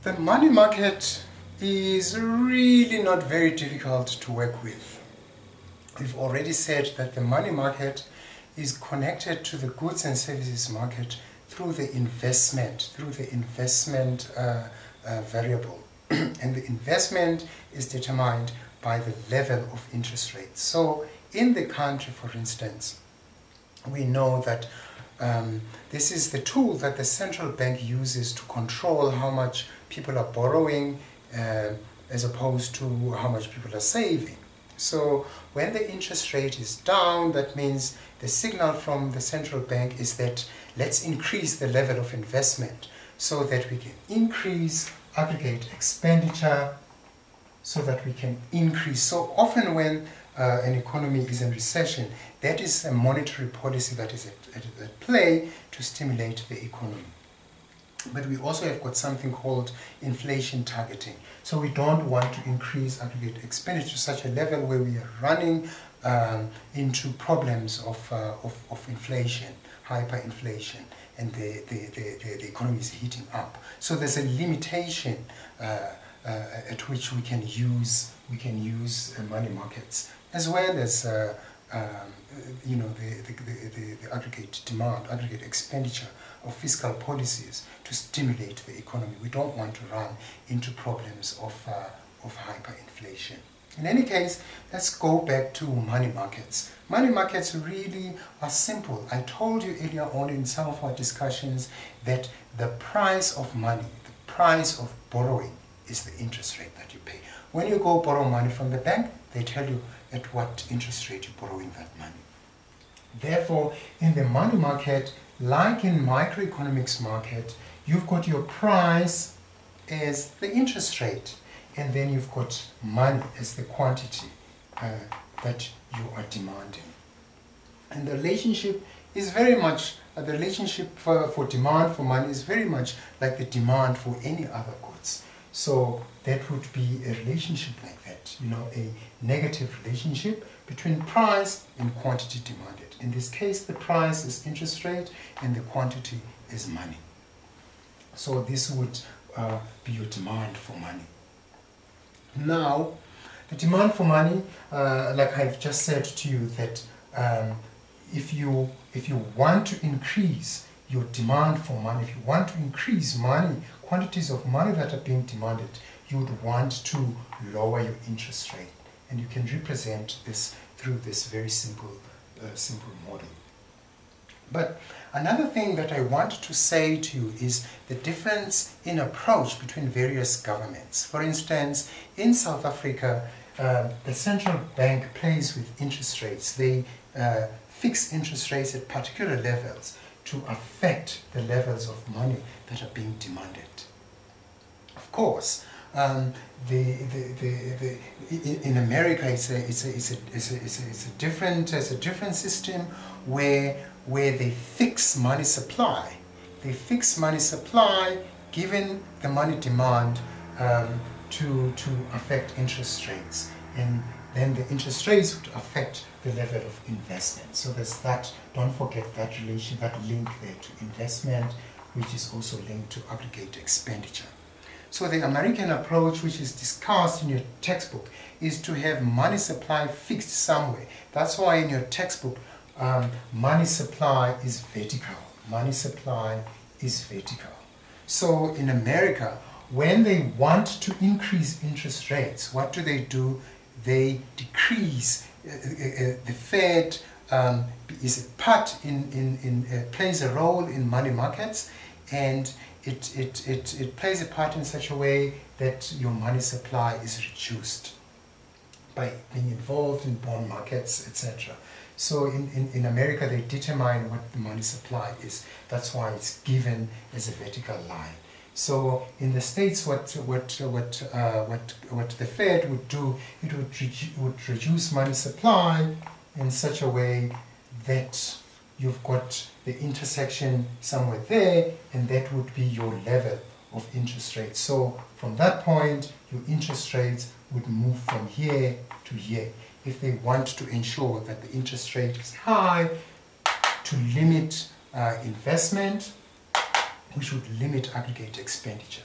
The money market is really not very difficult to work with. We've already said that the money market is connected to the goods and services market through the investment variable. And the investment is determined by the level of interest rates. So in the country, for instance, we know that this is the tool that the central bank uses to control how much people are borrowing as opposed to how much people are saving. So when the interest rate is down, that means the signal from the central bank is that let's increase the level of investment so that we can increase aggregate expenditure, so that we can increase. So often when an economy is in recession, that is a monetary policy that is at play to stimulate the economy. But we also have got something called inflation targeting. So we don't want to increase aggregate expenditure to such a level where we are running into problems of inflation, hyperinflation, and the economy is heating up. So there's a limitation at which we can use money markets, as well as the aggregate demand, aggregate expenditure of fiscal policies to stimulate the economy. We don't want to run into problems of hyperinflation. In any case, let's go back to money markets. Money markets really are simple. I told you earlier on in some of our discussions that the price of money, the price of borrowing, is the interest rate that you pay. When you go borrow money from the bank, they tell you at what interest rate you're borrowing that money. Therefore, in the money market, like in microeconomics market, you've got your price as the interest rate, and then you've got money as the quantity that you are demanding. And the relationship is very much, the relationship for demand for money is very much like the demand for any other goods. So that would be a relationship like that, a negative relationship between price and quantity demanded. In this case, the price is interest rate and the quantity is money. So this would be your demand for money. Now, the demand for money, like I've just said to you, that if you want to increase your demand for money, if you want to increase money, quantities of money that are being demanded, you would want to lower your interest rate. And you can represent this through this very simple model. But another thing that I want to say to you is the difference in approach between various governments. For instance, in South Africa, the central bank plays with interest rates. They fix interest rates at particular levels to affect the levels of money that are being demanded. Of course, in America, it's a different system where they fix money supply. They fix money supply given the money demand to affect interest rates, and then the interest rates would affect the level of investment. So there's that, don't forget that relation, that link there to investment, which is also linked to aggregate expenditure. So the American approach, which is discussed in your textbook, is to have money supply fixed somewhere. That's why in your textbook, money supply is vertical. Money supply is vertical. So in America, when they want to increase interest rates, what do? They decrease. The Fed is a part plays a role in money markets, and it plays a part in such a way that your money supply is reduced by being involved in bond markets, etc. So in America, they determine what the money supply is. That's why it's given as a vertical line. So in the States, what the Fed would do, it would reduce money supply in such a way that you've got the intersection somewhere there, and that would be your level of interest rates. So from that point, your interest rates would move from here to here. If they want to ensure that the interest rate is high, to limit investment, which would limit aggregate expenditure.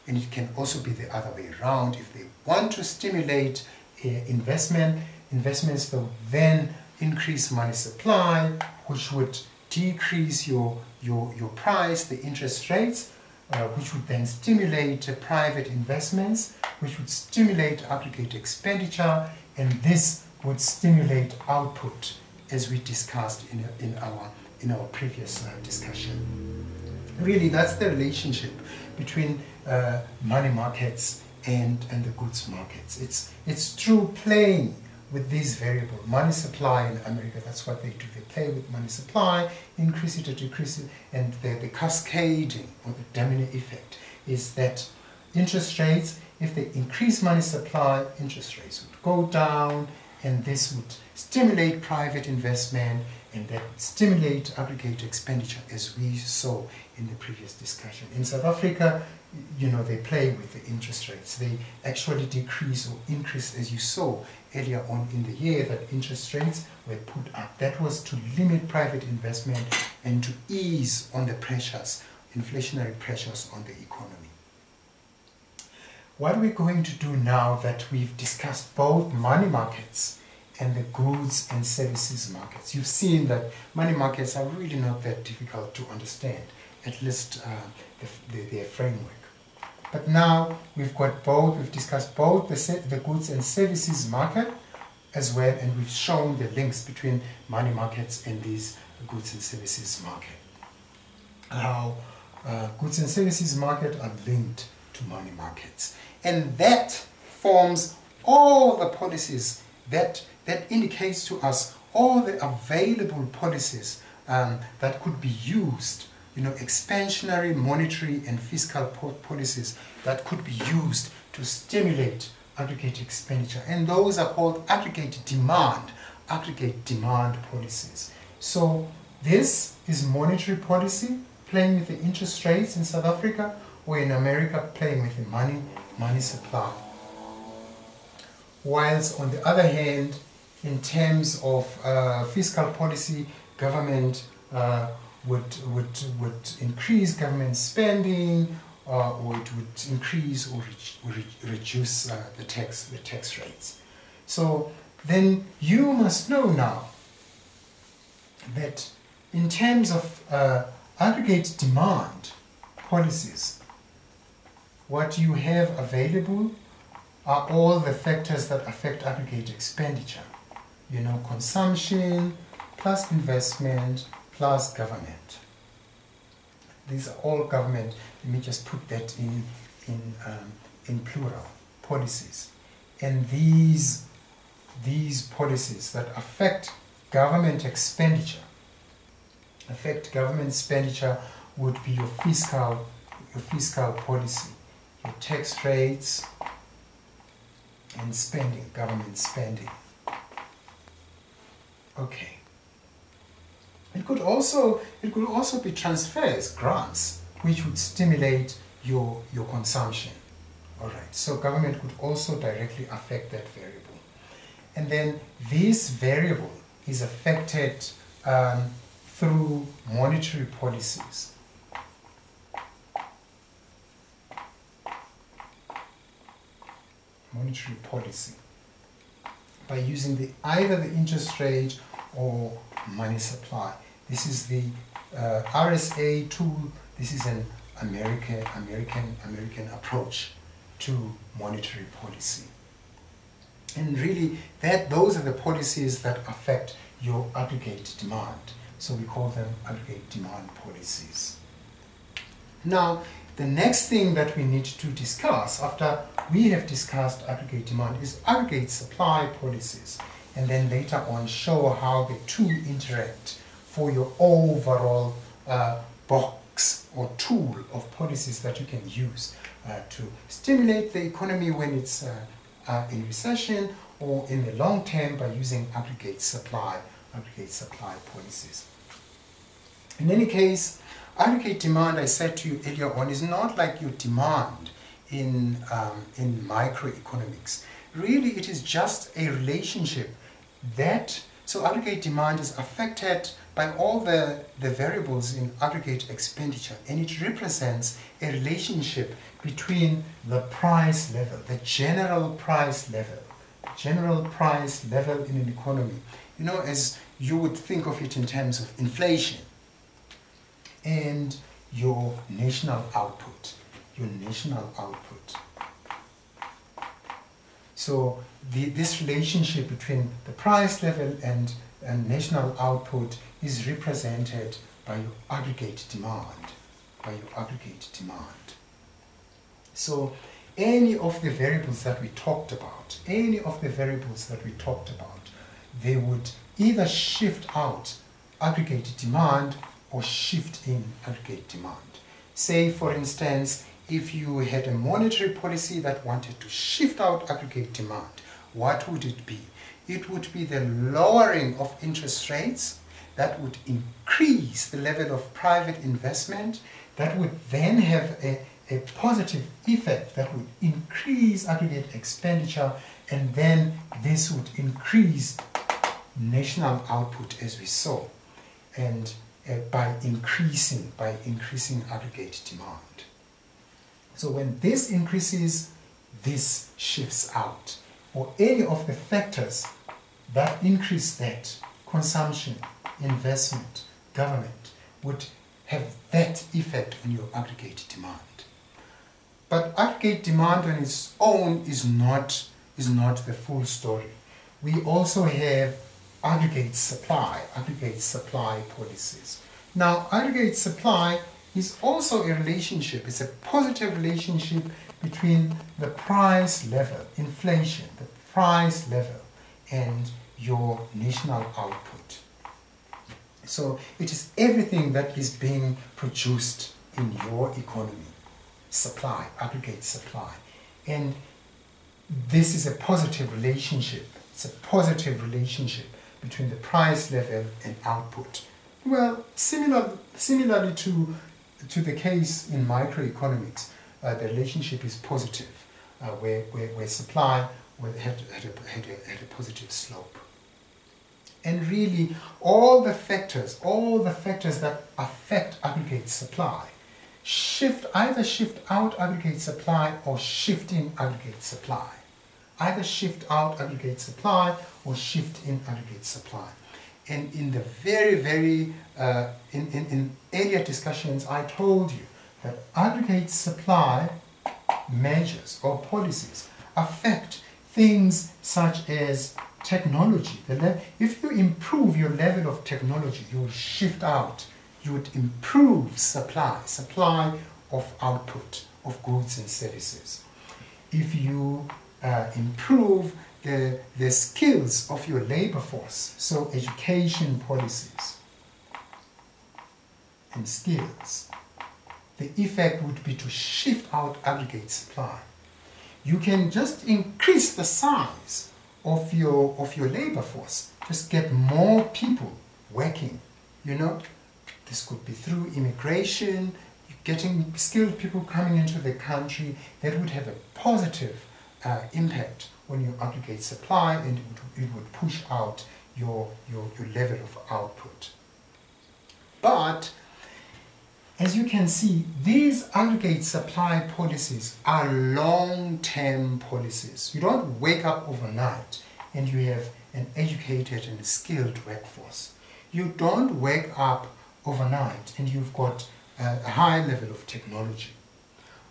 and it can also be the other way around. If they want to stimulate investments will then increase money supply, which would decrease your price, the interest rates, which would then stimulate private investments, which would stimulate aggregate expenditure, and this would stimulate output, as we discussed in our previous discussion. Really, that's the relationship between money markets and the goods markets. It's through playing with these variables. Money supply in America, that's what they do. They play with money supply, increase it or decrease it, and the cascading or the domino effect is that interest rates, if they increase money supply, interest rates would go down, and this would stimulate private investment, and that stimulate aggregate expenditure, as we saw in the previous discussion. In South Africa, they play with the interest rates. They actually decrease or increase, as you saw earlier on in the year, that interest rates were put up. That was to limit private investment and to ease on the pressures, inflationary pressures on the economy. What we're going to do now that we've discussed both money markets and the goods and services markets, you've seen that money markets are really not that difficult to understand, at least their framework. But now we've discussed both the goods and services market as well, and we've shown the links between money markets and these goods and services market. How goods and services market are linked to money markets. And that forms all the policies that indicates to us all the available policies that could be used, expansionary monetary and fiscal policies that could be used to stimulate aggregate expenditure. And those are called aggregate demand policies. So this is monetary policy, playing with the interest rates in South Africa, or in America, playing with the money supply. Whilst on the other hand, in terms of fiscal policy, government would increase government spending, or it would increase or reduce the tax rates. So then you must know now that in terms of aggregate demand policies, what you have available are all the factors that affect aggregate expenditure. Consumption plus investment plus government. These are all government. Let me just put that in plural, policies. And these policies that affect government expenditure would be your fiscal policy, your tax rates and spending, government spending. Okay. It could also be transfers, grants, which would stimulate your consumption. All right. So government could also directly affect that variable. And then this variable is affected through monetary policies. Monetary policy, by using either the interest rate or money supply. This is the RSA tool. This is an American approach to monetary policy. And really, those are the policies that affect your aggregate demand. So we call them aggregate demand policies. Now, the next thing that we need to discuss after we have discussed aggregate demand is aggregate supply policies, and then later on show how the two interact for your overall box or tool of policies that you can use to stimulate the economy when it's in recession, or in the long term by using aggregate supply policies. In any case, aggregate demand, I said to you earlier on, is not like your demand in microeconomics. Really, it is just a relationship that So aggregate demand is affected by all the variables in aggregate expenditure, and it represents a relationship between the price level, the general price level in an economy. You know, as you would think of it in terms of inflation, and your national output. So this relationship between the price level and national output is represented by your aggregate demand. So any of the variables that we talked about, they would either shift out aggregate demand or shift in aggregate demand. Say, for instance, if you had a monetary policy that wanted to shift out aggregate demand, what would it be? It would be the lowering of interest rates that would increase the level of private investment, that would then have a positive effect that would increase aggregate expenditure, and then this would increase national output, as we saw, and by increasing aggregate demand. So when this increases, this shifts out, or any of the factors that increase that, consumption, investment, government, would have that effect on your aggregate demand. But aggregate demand on its own is not the full story. We also have aggregate supply policies. Now, aggregate supply is also a relationship, it's a positive relationship between the price level, inflation, the price level, and your national output. So it is everything that is being produced in your economy, supply, aggregate supply. And this is a positive relationship. It's a positive relationship between the price level and output. Well, similarly to the case in microeconomics, the relationship is positive, where supply had a positive slope. And really, all the factors that affect aggregate supply either shift out aggregate supply or shift in aggregate supply. Either shift out aggregate supply or shift in aggregate supply. And in the very in earlier discussions, I told you that aggregate supply measures or policies affect things such as technology. If you improve your level of technology, you will shift out, you would improve supply of output of goods and services. If you improve the skills of your labor force, so education policies and skills, the effect would be to shift out aggregate supply. You can just increase the size of your labor force, just get more people working, you know. This could be through immigration, getting skilled people coming into the country. That would have a positive impact on your aggregate supply, and it would push out your level of output. But as you can see, these aggregate supply policies are long-term policies. You don't wake up overnight and you have an educated and skilled workforce. You don't wake up overnight and you've got a high level of technology.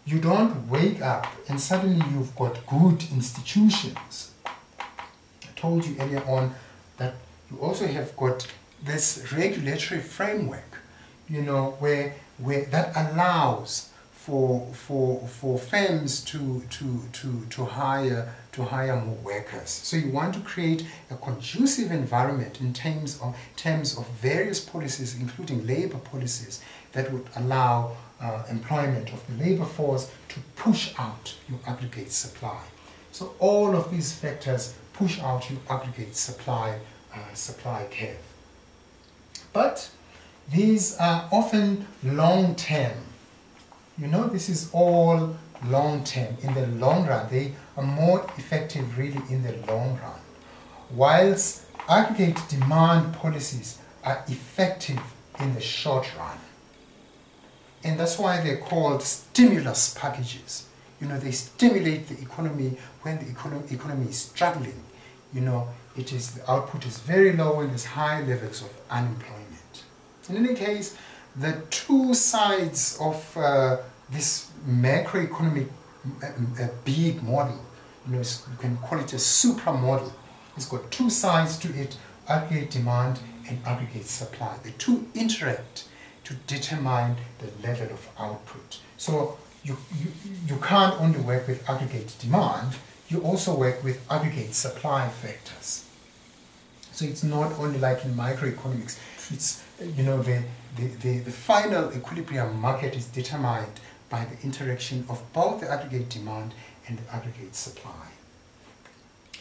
You don't wake up and suddenly you've got good institutions. I told you earlier on that you also have got this regulatory framework, you know, where that allows for firms to hire more workers. So you want to create a conducive environment in terms of various policies, including labor policies, that would allow employment of the labor force to push out your aggregate supply. So all of these factors push out your aggregate supply curve. But these are often long-term. You know, this is all long-term. In the long run, they are more effective really in the long run. Whilst aggregate demand policies are effective in the short run. And that's why they're called stimulus packages. You know, they stimulate the economy when the economy is struggling. You know, the output is very low and there's high levels of unemployment. In any case, the two sides of this macroeconomic big model, you know, you can call it a supra model. It's got two sides to it: aggregate demand and aggregate supply. The two interact to determine the level of output. So you can't only work with aggregate demand, you also work with aggregate supply factors. So it's not only like in microeconomics, it's, you know, the final equilibrium market is determined by the interaction of both the aggregate demand and the aggregate supply.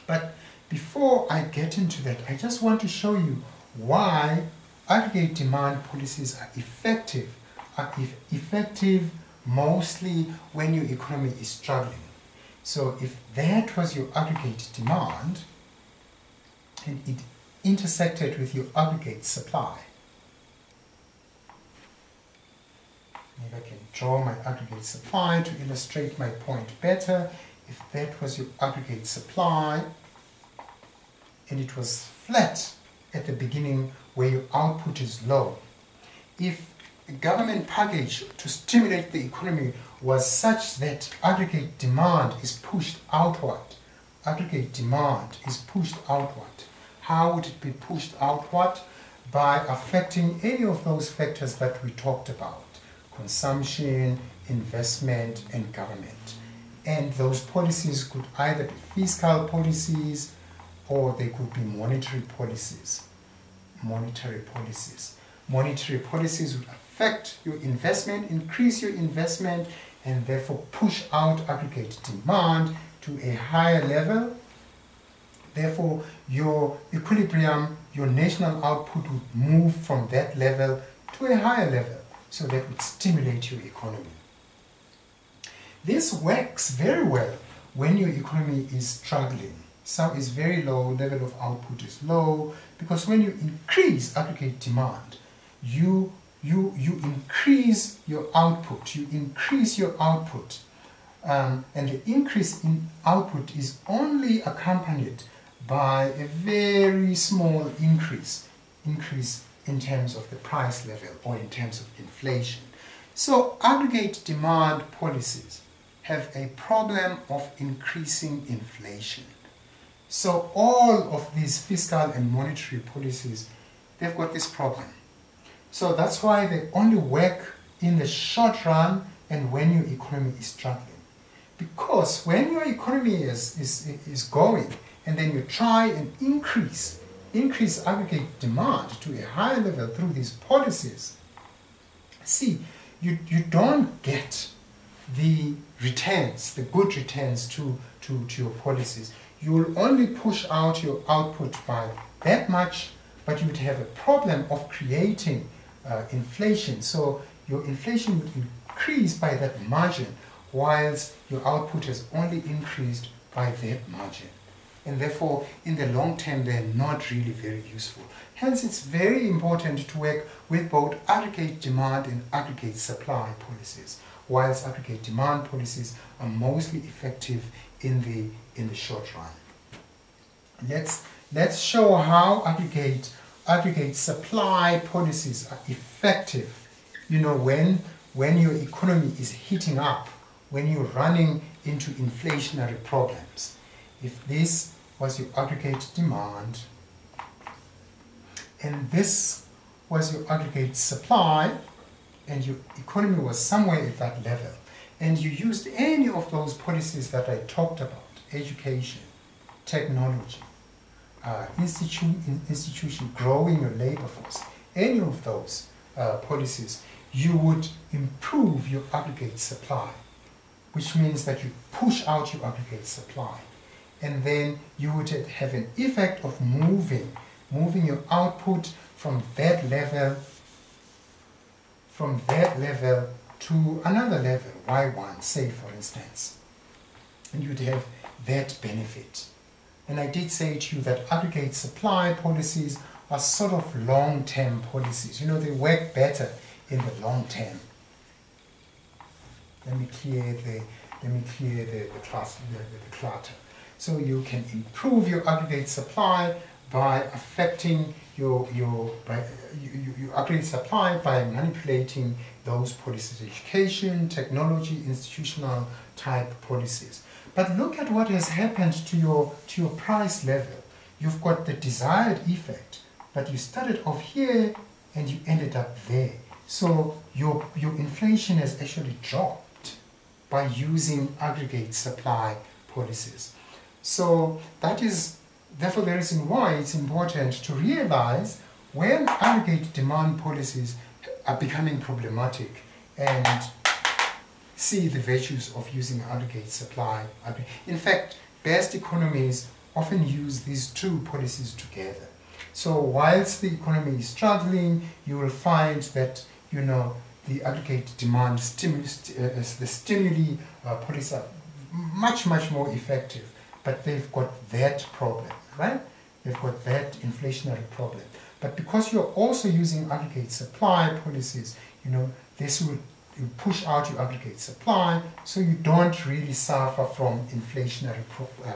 But before I get into that, I just want to show you why aggregate demand policies are effective mostly when your economy is struggling. So if that was your aggregate demand and it intersected with your aggregate supply, maybe I can draw my aggregate supply to illustrate my point better. If that was your aggregate supply and it was flat at the beginning where your output is low, if a government package to stimulate the economy was such that aggregate demand is pushed outward, how would it be pushed outward? By affecting any of those factors that we talked about: consumption, investment, and government. And those policies could either be fiscal policies or they could be monetary policies. Monetary policies would affect your investment, increase your investment, and therefore push out aggregate demand to a higher level. Therefore, your equilibrium, your national output would move from that level to a higher level. So that would stimulate your economy. This works very well when your economy is struggling. Some is very low, level of output is low, because when you increase aggregate demand, you increase your output, and the increase in output is only accompanied by a very small increase in terms of the price level or in terms of inflation. So aggregate demand policies have a problem of increasing inflation. So all of these fiscal and monetary policies, they've got this problem. So that's why they only work in the short run and when your economy is struggling. Because when your economy is going and then you try and increase aggregate demand to a higher level through these policies, see, you don't get the returns, the good returns to your policies. You will only push out your output by that much, but you would have a problem of creating inflation. So your inflation would increase by that margin, whilst your output has only increased by that margin. And therefore, in the long term, they're not really very useful. Hence, it's very important to work with both aggregate demand and aggregate supply policies, whilst aggregate demand policies are mostly effective in the short run. Let's show how aggregate supply policies are effective. You know, when your economy is heating up, when you're running into inflationary problems. If this was your aggregate demand and this was your aggregate supply and your economy was somewhere at that level, and you used any of those policies that I talked about, education, technology, institution, growing your labor force, any of those policies, you would improve your aggregate supply, which means that you push out your aggregate supply. And then you would have an effect of moving your output from that level to another level, Y1, say for instance. And you'd have that benefit. And I did say to you that aggregate supply policies are sort of long-term policies. You know, they work better in the long term. Let me clear the clutter. So you can improve your aggregate supply by affecting your aggregate supply by manipulating those policies, education, technology, institutional type policies. But look at what has happened to your price level. You've got the desired effect, but you started off here and you ended up there. So your inflation has actually dropped by using aggregate supply policies. So that is therefore the reason why it's important to realize when aggregate demand policies are becoming problematic and see the virtues of using aggregate supply. In fact, best economies often use these two policies together. So whilst the economy is struggling, you will find that, you know, the aggregate demand the stimuli policies are much more effective, but they've got that problem, right? They've got that inflationary problem. But because you're also using aggregate supply policies, you know, this will push out your aggregate supply, so you don't really suffer from inflationary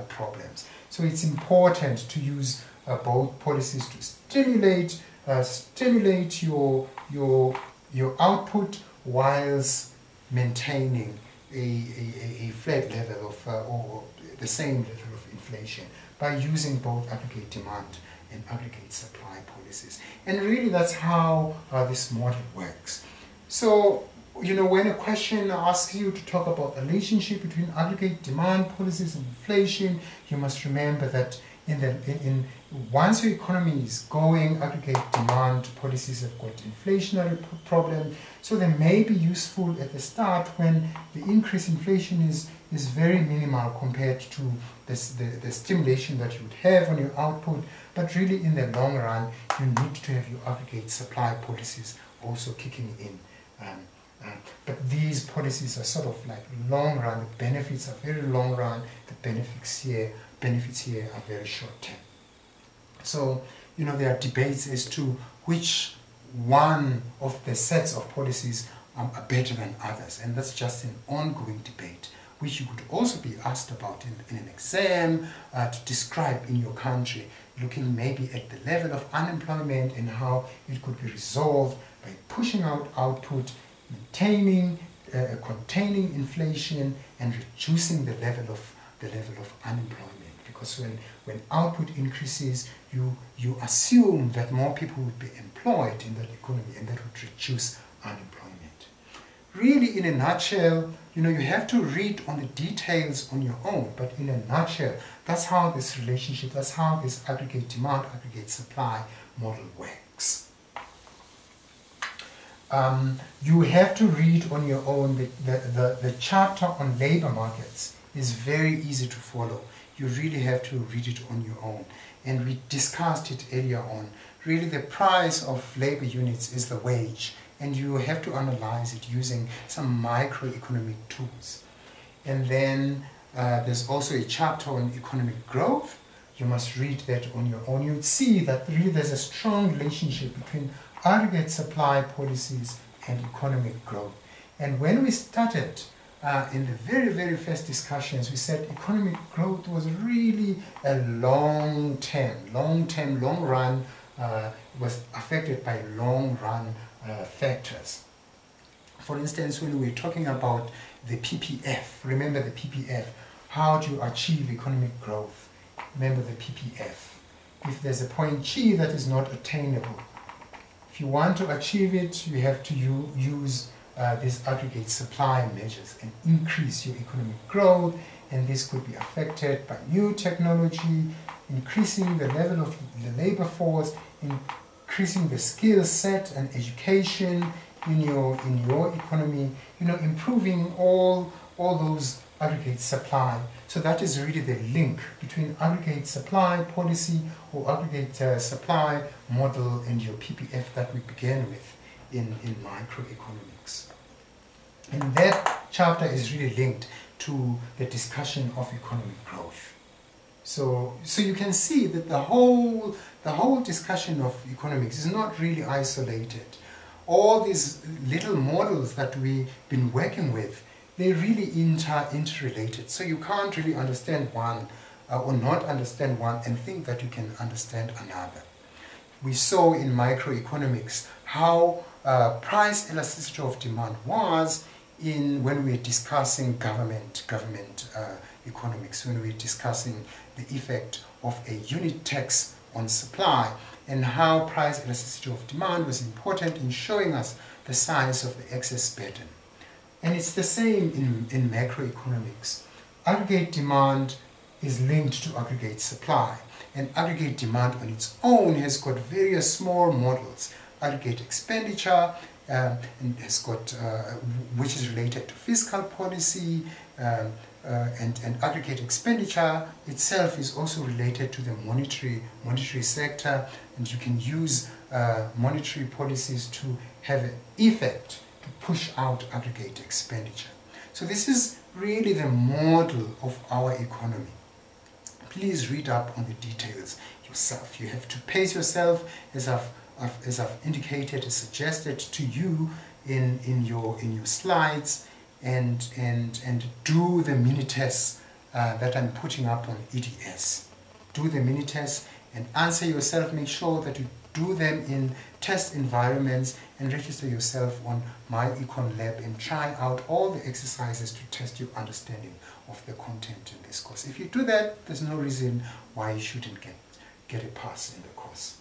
problems. So it's important to use both policies to stimulate your output whilst maintaining a flat level of or the same level of inflation by using both aggregate demand and aggregate supply policies. And really that's how this model works. So, you know, when a question asks you to talk about the relationship between aggregate demand policies and inflation, you must remember that once your economy is going, aggregate demand policies have got inflationary problem. So they may be useful at the start when the increase in inflation is very minimal compared to the stimulation that you would have on your output. But really in the long run, you need to have your aggregate supply policies also kicking in. But these policies are sort of like long run. The benefits are very long run. The benefits here are very short term. So, you know, there are debates as to which one of the sets of policies are better than others, and that's just an ongoing debate, which you could also be asked about in an exam to describe in your country, looking maybe at the level of unemployment and how it could be resolved by pushing out output, maintaining, containing inflation, and reducing the level of unemployment. Because when output increases, you assume that more people would be employed in that economy, and that would reduce unemployment. Really, in a nutshell, you know, you have to read on the details on your own, but in a nutshell, that's how this relationship, that's how this aggregate demand, aggregate supply model works. You have to read on your own. The chapter on labor markets is very easy to follow. You really have to read it on your own. And we discussed it earlier on. Really, the price of labor units is the wage, and you have to analyze it using some microeconomic tools. And then there's also a chapter on economic growth. You must read that on your own. You'd see that really there's a strong relationship between aggregate supply policies and economic growth. And when we started in the very first discussions, we said economic growth was really a long run, was affected by long run factors. For instance, when we're talking about the PPF, remember the PPF, how do you achieve economic growth? Remember the PPF. If there's a point G that is not attainable, if you want to achieve it, you have to use these aggregate supply measures and increase your economic growth, and this could be affected by new technology, increasing the level of the labor force, increasing the skill set and education in your economy, you know, improving all those aggregate supply. So that is really the link between aggregate supply policy or aggregate supply model and your PPF that we began with in microeconomics. And that chapter is really linked to the discussion of economic growth. So you can see that the whole discussion of economics is not really isolated. All these little models that we've been working with, they're really interrelated. So you can't really understand one or not understand one and think that you can understand another. We saw in microeconomics how price elasticity of demand was when we were discussing government economics, when we were discussing the effect of a unit tax on supply, and how price elasticity of demand was important in showing us the size of the excess burden. And it's the same in macroeconomics. Aggregate demand is linked to aggregate supply, and aggregate demand on its own has got various small models. Aggregate expenditure and has got which is related to fiscal policy, and aggregate expenditure itself is also related to the monetary sector, and you can use monetary policies to have an effect to push out aggregate expenditure. So this is really the model of our economy. Please read up on the details yourself. You have to pace yourself, as I've indicated, as suggested to you in your slides, and do the mini tests that I'm putting up on EDS. Do the mini tests and answer yourself. Make sure that you do them in test environments and register yourself on My Econ Lab and try out all the exercises to test your understanding of the content in this course. If you do that, there's no reason why you shouldn't get a pass in the course.